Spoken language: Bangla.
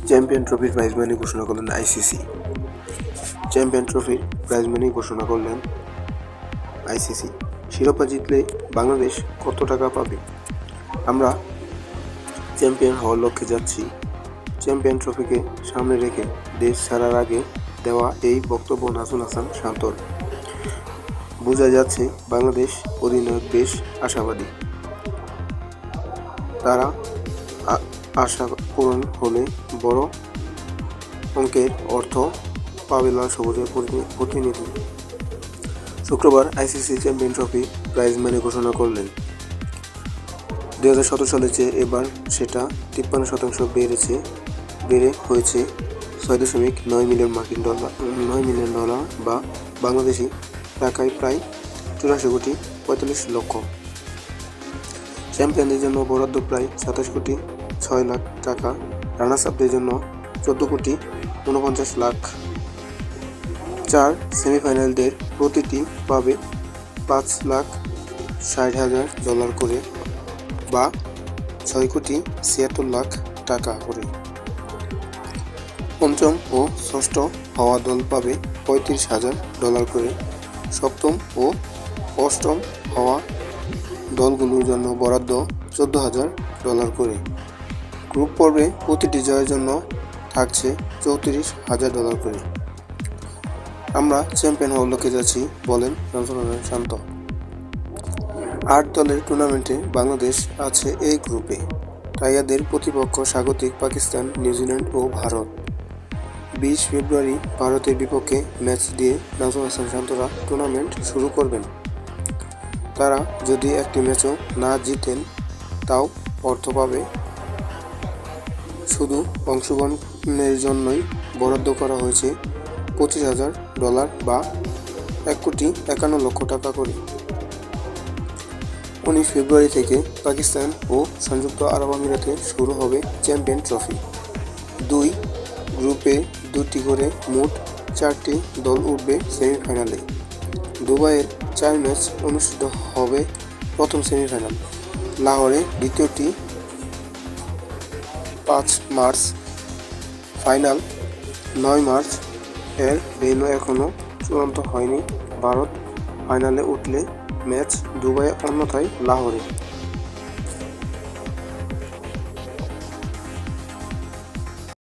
চ্যাম্পিয়ন ট্রফির প্রাইজ মানি ঘোষণা করলেন আইসিসি। চ্যাম্পিয়ন ট্রফির প্রাইজ মানি ঘোষণা করলেন আইসিসি। শিরোপা জিতলে বাংলাদেশ কত টাকা পাবে? আমরা চ্যাম্পিয়ন হওয়ার লক্ষ্যে যাচ্ছি। চ্যাম্পিয়ন ট্রফিকে সামনে রেখে দেশ ছাড়ার আগে দেওয়া এই বক্তব্য নাজমুল হাসান শান্তর। বোঝা যাচ্ছে বাংলাদেশ অধিনায়ক বেশ আশাবাদী। তারা আশা পূরণ হলে বড় অঙ্কের অর্থ পাবে লাল সবুজের প্রতিনিধি। শুক্রবার ICC champion trophy prize money ঘোষণা করলেন। 2017 সালে চেয়ে এবার সেটা 53% বেড়ে হয়েছে 6.9 মিলিয়ন ডলার বা বাংলাদেশি টাকায় প্রায় 84.45 লক্ষ। চ্যাম্পিয়নদের জন্য বরাদ্দ প্রায় 27.6 লাখ টাকা, রানার্স আপদের জন্য 14.49 লাখ। 4 সেমিফাইনালদের প্রতিটি পাবে $5,60,000 করে বা 6.76 লাখ টাকা করে। পঞ্চম ও ষষ্ঠ হওয়া দল পাবে $35,000 করে। সপ্তম ও অষ্টম হওয়া দলগুলোর জন্য বরাদ্দ $14,000 করে। গ্রুপ পর্বে প্রতিটি জয়ের জন্য থাকছে $34,000 করে। আমরা চ্যাম্পিয়ন হওয়ার লক্ষ্যে যাচ্ছি, বলেন নাজমুল হাসান শান্ত। 8 দলের টুর্নামেন্টে বাংলাদেশ আছে এই গ্রুপে। টাইগারদের প্রতিপক্ষ স্বাগতিক পাকিস্তান, নিউজিল্যান্ড ও ভারত। 20 ফেব্রুয়ারি ভারতের বিপক্ষে ম্যাচ দিয়ে নাজমুল হাসান শান্তরা টুর্নামেন্ট শুরু করবেন। তারা যদি একটি ম্যাচও না জিতেন তাও অর্থ পাবে। শুধু অংশগ্রহণের জন্যই বরাদ্দ করা হয়েছে $25,000 বা 1,51 লক্ষ টাকা করে। 19 ফেব্রুয়ারি থেকে পাকিস্তান ও সংযুক্ত আরব আমিরাতে শুরু হবে চ্যাম্পিয়ন ট্রফি। 2 গ্রুপে 2টি করে মোট 4টি দল উঠবে সেমিফাইনালে। দুবাইয়ের 4 ম্যাচ অনুষ্ঠিত হবে প্রথম সেমিফাইনাল। লাহোরে দ্বিতীয়টি 5 মার্চ, ফাইনাল 9 মার্চ। এর ভেন্যু এখনও চূড়ান্ত হয়নি। ভারত ফাইনালে উঠলে ম্যাচ দুবাইয়ে, অন্যথায় লাহোরে।